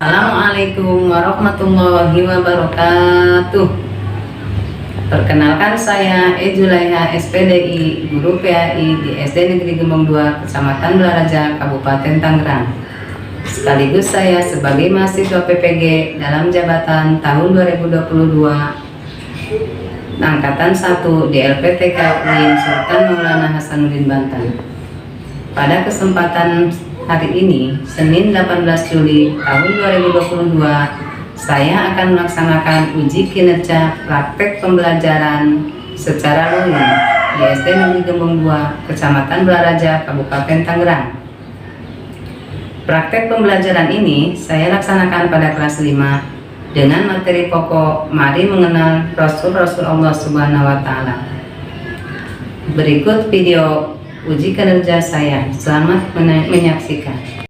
Assalamualaikum warahmatullahi wabarakatuh. Perkenalkan, saya Ejulaiha SPDI, guru PAI di SD Negeri Gembong 2, Kecamatan Blaraja, Kabupaten Tangerang. Sekaligus saya sebagai mahasiswa PPG dalam jabatan tahun 2022 Angkatan 1 di LPTK UIN Sultan Maulana Hasanuddin Banten. Pada kesempatan hari ini, Senin 18 Juli tahun 2022, saya akan melaksanakan uji kinerja praktek pembelajaran secara luring di SD Negeri Gembong 2, Kecamatan Blaraja, Kabupaten Tangerang. Praktek pembelajaran ini saya laksanakan pada kelas 5 dengan materi pokok Mari Mengenal Rasul-Rasul Allah Subhanahu wa Ta'ala. Berikut video uji kinerja saya. Selamat menyaksikan.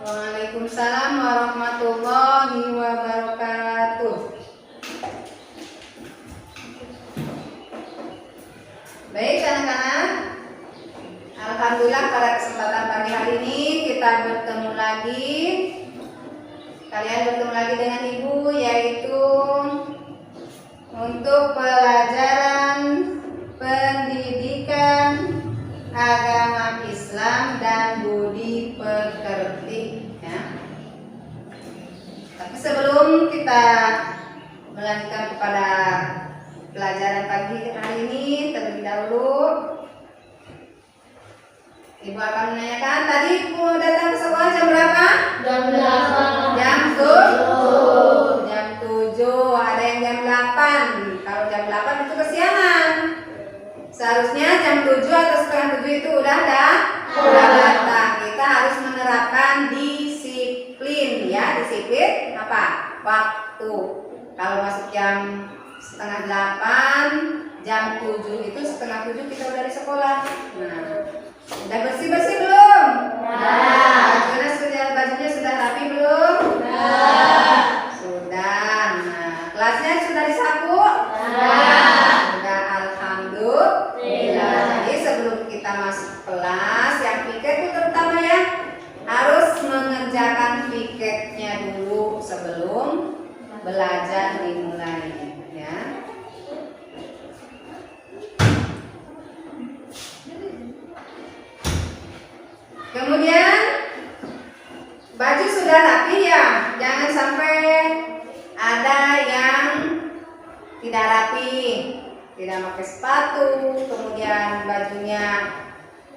Waalaikumsalam warahmatullahi wabarakatuh. Baik anak-anak, alhamdulillah pada kesempatan pagi hari ini kita bertemu lagi. Kalian bertemu lagi dengan Ibu, yaitu untuk pelajaran pendidikan agama Islam dan budi pekerti, ya. Tapi sebelum kita melanjutkan kepada pelajaran pagi hari ini, terlebih dahulu Ibu akan menanyakan, tadi Ibu datang ke sekolah jam berapa? Jam 8. Jam 7. Jam 7. Ada yang jam 8. Kalau jam 8 itu kesiangan. 7 atau setengah 7 itu udah datang. Kita harus menerapkan disiplin ya. Disiplin apa? Waktu. Kalau masuk jam setengah 8, jam 7 itu setengah 7 kita udah di sekolah. Nah, udah bersih-bersih belum? Bajunya sudah rapi belum? Sudah. Nah, kelasnya sudah disapu? Sudah, alhamdulillah. Jadi sebelum kita masuk kelas, yang piket itu terutama ya, harus mengerjakan piketnya dulu sebelum belajar dimulai ya. Kemudian baju sudah rapi ya, jangan sampai ada yang tidak rapi, tidak pakai sepatu, kemudian bajunya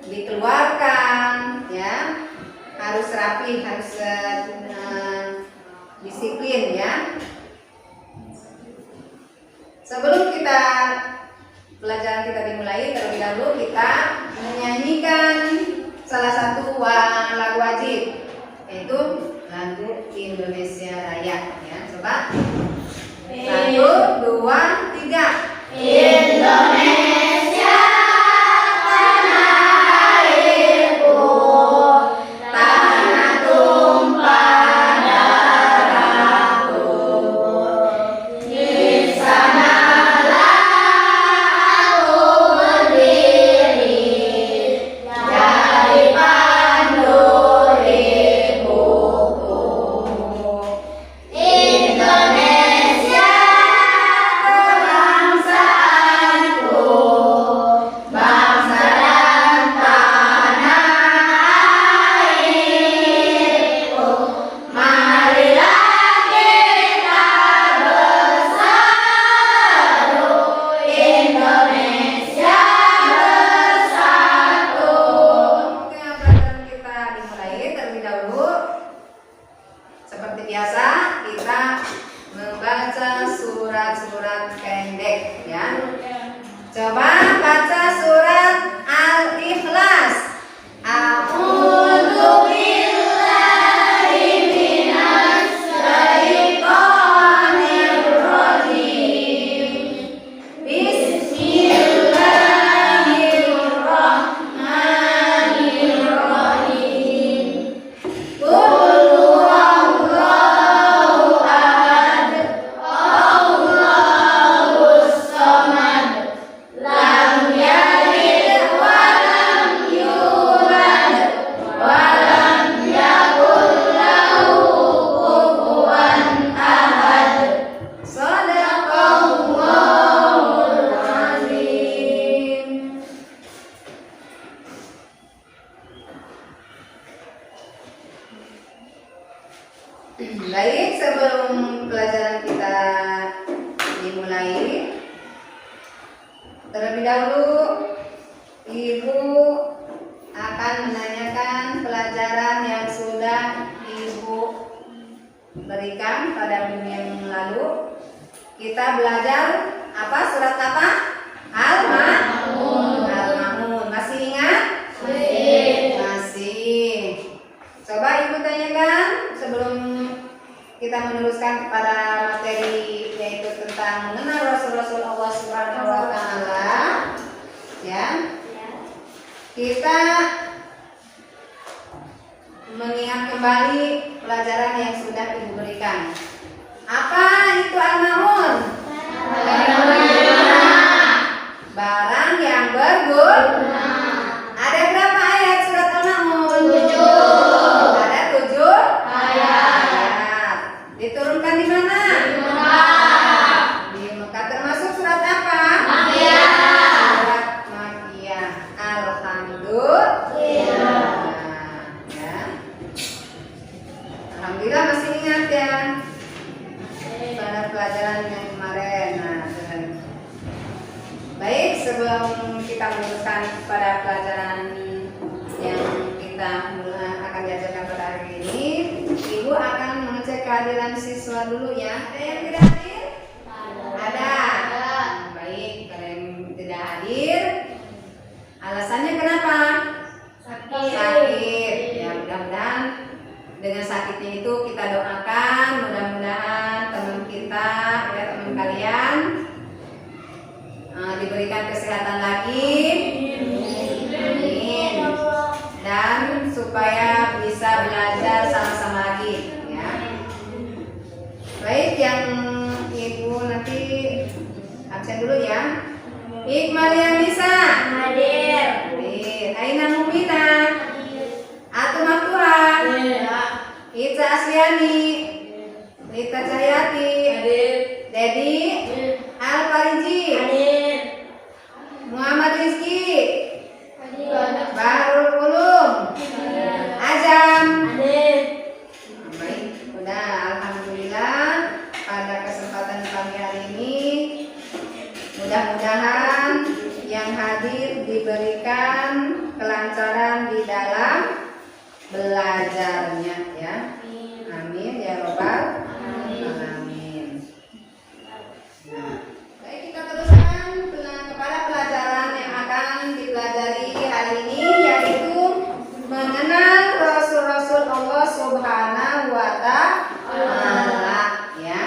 dikeluarkan ya. Harus rapi, harus disiplin ya. Sebelum pelajaran kita dimulai, terlebih dahulu kita menyanyikan salah satu lagu wajib, yaitu lagu Indonesia Raya ya. Coba 1, 2, 3. Indonesia tanah airku, tanah tumpah darahku. Di sanalah aku berdiri, jadi pandu ibuku. Indonesia bangsaku, bangsa dan tanah airku. Marilah kita bersatu, Indonesia bersatu. Oke, pelajaran kita dimulai terlebih dahulu. Seperti biasa, kita membaca surat-surat pendek ya. Coba baca surat Al-Ikhlas. A'udzu billahi minas syaitonir rajim. Bismillahirrahmanirrahim. Qul huwallahu ahad, Allahus samad, lam yalid wa lam yulad wa lam yakul lahu kufuwan ahad. Shadaqallahul azim. Baik, sebelum pelajaran kita dimulai, terlebih dahulu Ibu akan menanyakan pelajaran yang sudah Ibu berikan pada minggu yang lalu. Kita belajar apa? Surat apa? Al-Ma'un. Masih ingat? Masih. Coba Ibu tanyakan sebelum kita meneruskan kepada materi, yaitu tentang mengenal Rasul-Rasul Allah Subhanahu wa Ta'ala ya. Kita mengingat kembali pelajaran yang sudah Ibu berikan. Apa itu Al-Ma'un? Barang yang berguna. Ada berapa ayat surat Al-Ma'un? 7. Ada 7 ayat. Diturunkan di mana? Di Mekah. Termasuk surat apa? Surat Makkiyah. Alhamdulillah. Ya. Alhamdulillah masih ingat ya pada pelajaran yang kemarin. Baik, sebelum kita meneruskan pada pelajaran yang kita akan diajarkan pada hari ini, Ibu akan mengecek kehadiran siswa dulu ya. Ada yang tidak hadir? Ada. Baik, kalau yang tidak hadir, Alasannya kenapa? Sakit. Ya, mudah-mudahan dengan sakitnya itu kita doakan, mudah-mudahan teman kita, ya teman kalian diberikan kesehatan lagi. Amin. Dan supaya bisa belajar sama-sama lagi, ya. Baik, yang ibu nanti absen dulu ya. Iqmal Yanisa. Hadir. Aina Mumina. Atum Abdullah. Ica Asliani. Lita Cahyati. Dedi Al Fariji. Muhammad Rizki. Bahrul Ulum. Azam. Baik, udah alhamdulillah pada kesempatan pagi hari ini mudah-mudahan yang hadir diberikan kelancaran di dalam belajarnya ya. Amin ya robbal alamin. Nah, baik kita teruskan kepada pelajaran yang akan dipelajari hari ini, yaitu mengenal Rasul-Rasul Allah Subhanahu wa Ta'ala ya.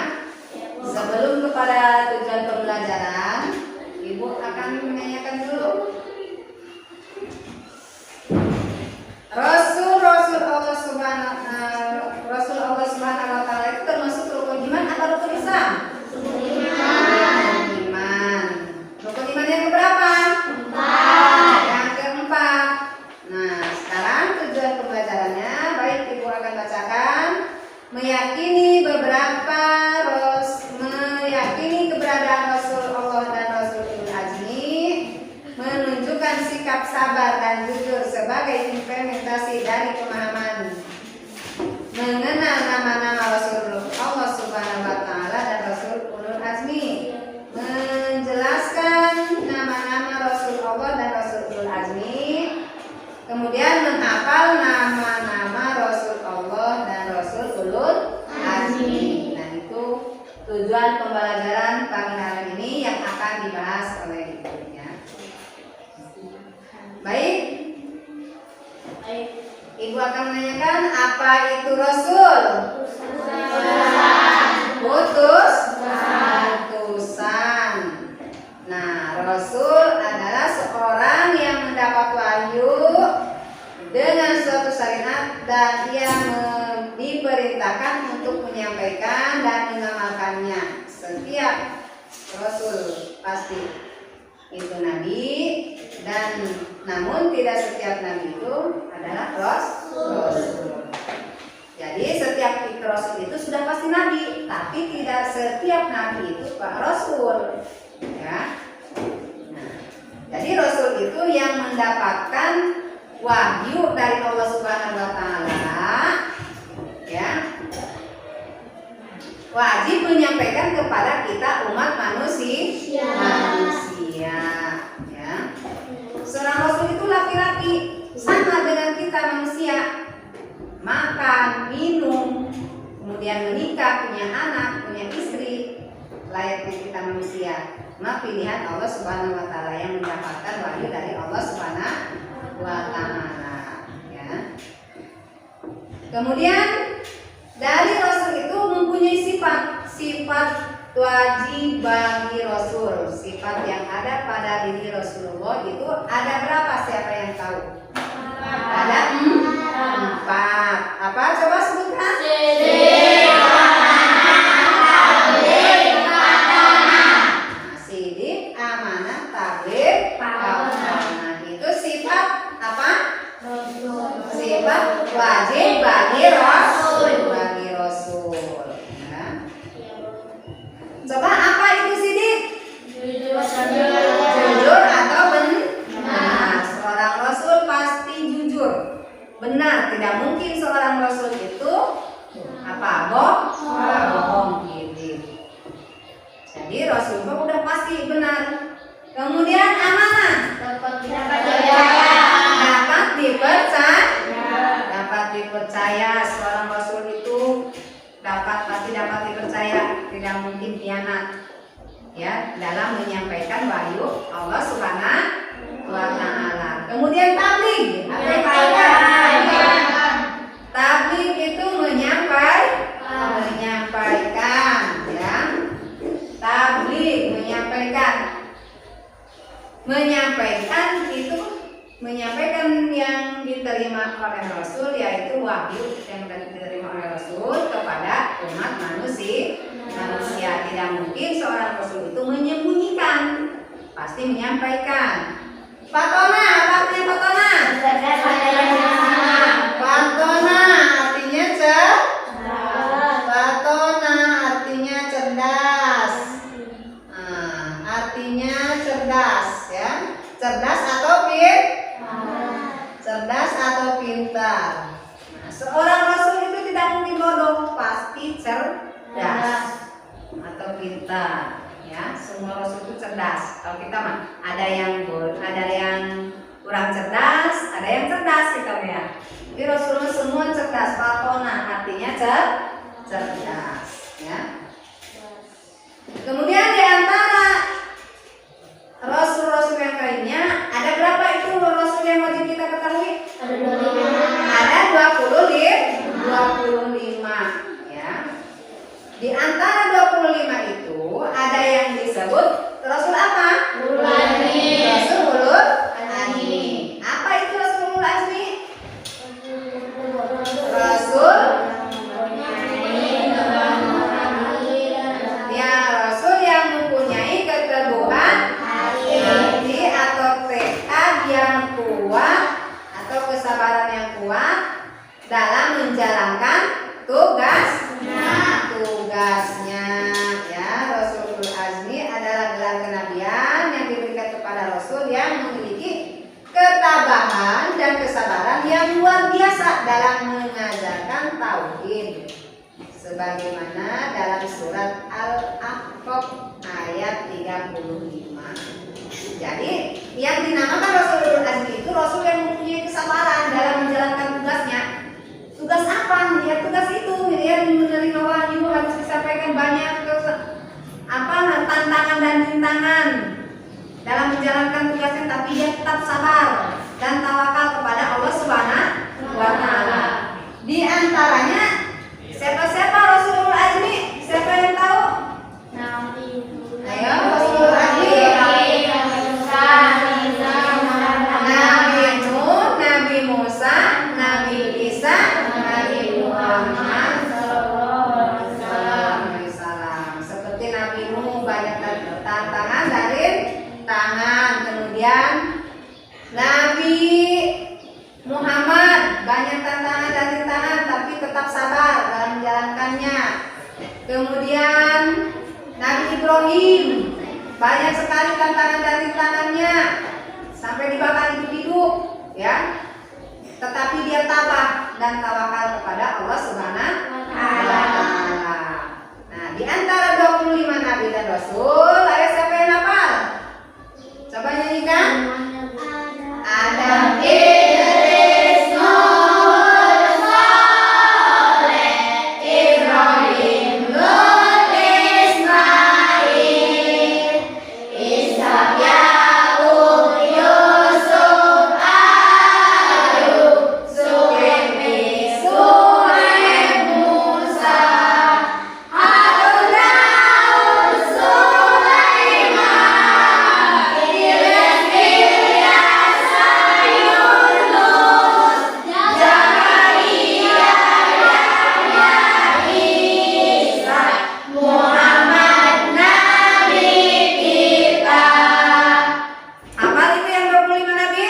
Sebelum kepada tujuan pembelajaran, Ibu akan menanyakan dulu. Rasul Allah Subhanahu wa Ta'ala itu termasuk rukun iman atau rukun Islam? Rukun iman. Rukun iman yang keberapa? Yang keempat. Nah, sekarang tujuan pembelajarannya, baik Ibu akan bacakan. Meyakini keberadaan Rasul Allah dan Rasul Ulul Azmi, menunjukkan sikap sabar dan jujur sebagai implementasi dari pemahaman, mengenal nama-nama Rasul Allah Subhanahu wa Ta'ala dan Rasul Ulul Azmi, menjelaskan nama-nama Rasul Allah dan Rasul Ulul Azmi, kemudian menghafal nama-nama Rasul Allah dan Rasul Ulul Azmi. Nah, itu tujuan pembelajaran pagi hari ini yang akan dibahas oleh Ibu ya. Baik. Ibu akan menanyakan, apa itu Rasul? Utusan. Nah, Rasul adalah seorang yang mendapat wahyu dengan suatu syariat dan ia diperintahkan untuk menyampaikan dan mengamalkannya. Setiap Rasul pasti itu nabi, dan namun tidak setiap nabi itu adalah Rasul. Jadi setiap Rasul itu sudah pasti nabi, tapi tidak setiap nabi itu Rasul ya. Nah, jadi Rasul itu yang mendapatkan wahyu dari Allah Subhanahu wa Ta'ala ya, wajib menyampaikan kepada kita umat manusia ya. Seorang Rasul itu laki-laki, sama dengan kita manusia, makan, minum, kemudian menikah, punya anak, punya istri, layaknya kita manusia. Cuma pilihan Allah Subhanahu wa Ta'ala yang mendapatkan wahyu dari Allah Subhanahu wa Ta'ala ya. Kemudian dari Rasul itu mempunyai sifat wajib bagi Rasul. Sifat yang ada pada diri Rasulullah itu ada berapa? Siapa yang tahu? Ada 4. Apa? Coba sebutkan. Sidik, amanah, tabligh, amanah. Itu sifat apa? Sifat wajib bagi Rasul. Ya. Coba apa itu sidik? Jujur atau benar? Seorang Rasul pasti jujur, benar. Tidak mungkin seorang Rasul itu apa? Bohong gitu. Jadi Rasulullah udah pasti benar. Kemudian amanah, dapat dipercaya. Seorang Rasul itu pasti dapat dipercaya, tidak mungkin khianat ya dalam menyampaikan wahyu Allah Subhanahu wa Ta'ala. menyampaikan yang diterima oleh Rasul, yaitu wahyu yang diterima oleh Rasul kepada umat manusia. Tidak mungkin seorang Rasul itu menyembunyikan, pasti menyampaikan. Fatona, apa artinya fatona? Fatona artinya Fatona artinya cerdas. Artinya cerdas, ya. Cerdas atau pintar. Nah, seorang Rasul itu tidak mungkin bodoh, pasti cerdas atau pintar, ya. Semua Rasul itu cerdas. Kalau kita mah ada yang kurang cerdas, ada yang cerdas kita ya. Jadi Rasulullah semua cerdas. Fatona artinya cerdas, ya. Kemudian di antara Rasul-Rasul yang lainnya, ada berapa itu Rasul yang wajib kita ketahui? Ada 25, ya. Di antara 25 itu ada yang disebut Rasul apa? Rasul Ulul Azmi. Apa itu Rasul Ulul Azmi? Rasul Rasul yang mempunyai keteguhan hati atau tekad yang kuat atau kesabaran yang kuat dalam menjalankan tugasnya, ya. Rasulul Azmi adalah gelar kenabian yang diberikan kepada Rasul yang memiliki ketabahan dan kesabaran yang luar biasa dalam mengajarkan tauhid, sebagaimana dalam surat Al-Ahqaf ayat 35. Jadi yang dinamakan Rasulul Azmi itu Rasul yang mempunyai kesabaran dalam menjalankan tugasnya. Tugas apa? Ya tugas itu, ya, menerima wahyu harus disampaikan banyak tantangan dan rintangan dalam menjalankan tugasnya, tapi dia tetap sabar dan tawakal kepada Allah Subhanahu wa Ta'ala. Di antaranya siapa Rasulul Azmi? Siapa yang tahu? Ayo, Rasulul Azmi. Nabi Nuh, Nabi Musa, Nabi Isa, Nabi Muhammad sallallahu alaihi wasallam. Seperti Nabi Nuh banyak tantangan dari tangan, kemudian Nabi Muhammad banyak tantangan dan rintangan tapi tetap sabar dalam menjalankannya. Kemudian Nabi Ibrahim banyak sekali tantangan dan rintangannya sampai dibakar hidup-hidup, ya. Tetapi dia tabah dan tawakal kepada Allah Subhanahu wa Ta'ala. Nah, di antara 25 nabi dan rasul, ayo siapa yang hafal? Coba nyanyikan. Adam, Idris, Nuh, Saleh, Ibrahim, Lut, Ismail, Ishak, Yakub, Yusuf, Ayub, Zulkifli, Syuaib, Musa, Harun, Daud, Sulaiman, Idris, Ilyas, Yunus, Zakaria, Yahya, Isa, Muhammad, Nabi kita. Hafal itu yang 25 nabi?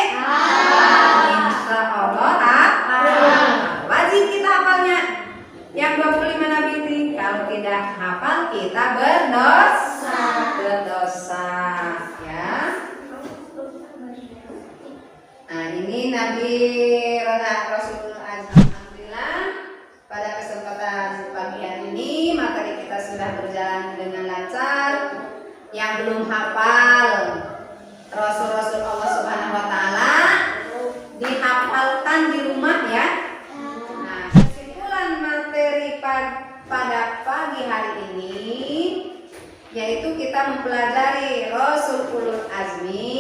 Insya Allah hafal. Wajib kita hafalnya yang 25 nabi itu. Kalau tidak hafal kita berdosa, ya. Nah, ini Nabi Rasulullah Alhamdulillah, pada kesempatan pagi hari ini materi kita sudah berjalan dengan lancar. Yang belum hafal Rasul-Rasul Allah Subhanahu wa Ta'ala dihafalkan di rumah, ya. Nah, kesimpulan materi pada pagi hari ini yaitu kita mempelajari Rasul Ulul Azmi.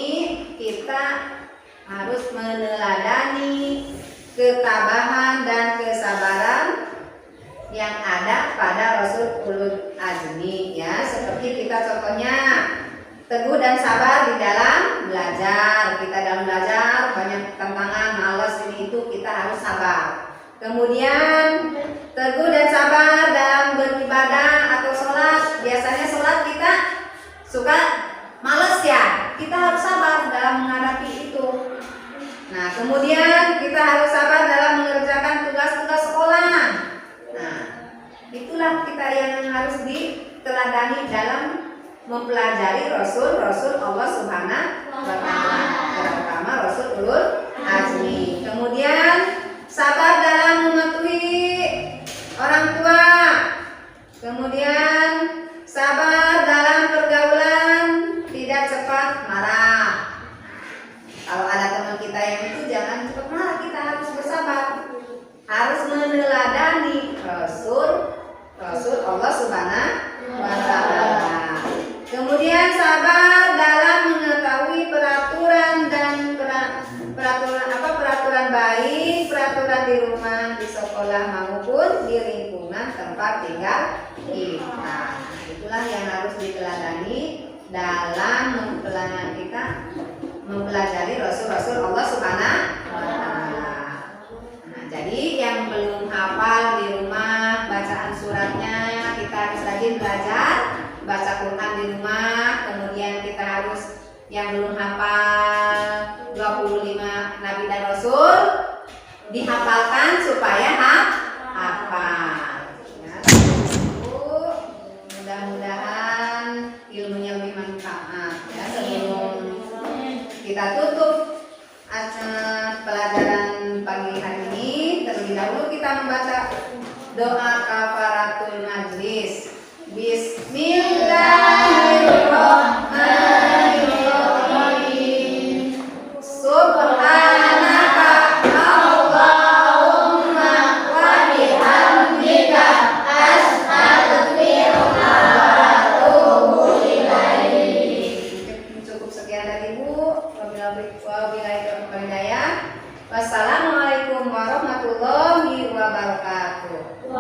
Kita harus meneladani ketabahan dan kesabaran yang ada pada Rasul Ulul Azmi, ya. Seperti kita contohnya teguh dan sabar di dalam belajar. Kita dalam belajar banyak tantangan, malas ini itu, kita harus sabar. Kemudian teguh dan sabar dalam beribadah atau sholat. Biasanya sholat kita suka malas ya, kita harus sabar dalam menghadapi itu. Nah, kemudian kita harus sabar dalam mengerjakan tugas-tugas sekolah. Nah, itulah kita yang harus diteladani dalam mempelajari Rasul-Rasul Allah Subhanahu wa Ta'ala, terutama Rasul Ulul Azmi. Kemudian sabar dalam mematuhi orang tua. Kemudian sabar dalam pergaulan, tidak cepat marah. Kalau ada teman kita yang itu, jangan cepat marah, kita harus bersabar. Harus meneladani Rasul Allah Subhanahu wa Ta'ala. Kemudian sabar dalam mengetahui peraturan dan peraturan baik, peraturan di rumah, di sekolah maupun di lingkungan tempat tinggal kita. Itulah yang harus diteladani dalam mempelajari Rasul-Rasul Allah Subhanahu wa Ta'ala. Nah, jadi yang belum hafal di rumah bacaan suratnya, kita harus rajin belajar baca Quran di rumah. Kemudian kita harus yang belum hafal 25 Nabi dan Rasul dihafalkan supaya hafal. Ya, mudah-mudahan ilmunya lebih manfaat. Ya, sebelum kita tutup pelajaran pagi hari ini, terlebih dahulu kita membaca doa kafaratul majlis. Bismillahirrahmanirrahim. Subhanaka Allahumma wa bihamdika astaghfiruka wa atubu ilaik. Cukup sekian dari Ibu. Wabillahi taufiq wal hidayah. Wassalamualaikum warahmatullahi wabarakatuh.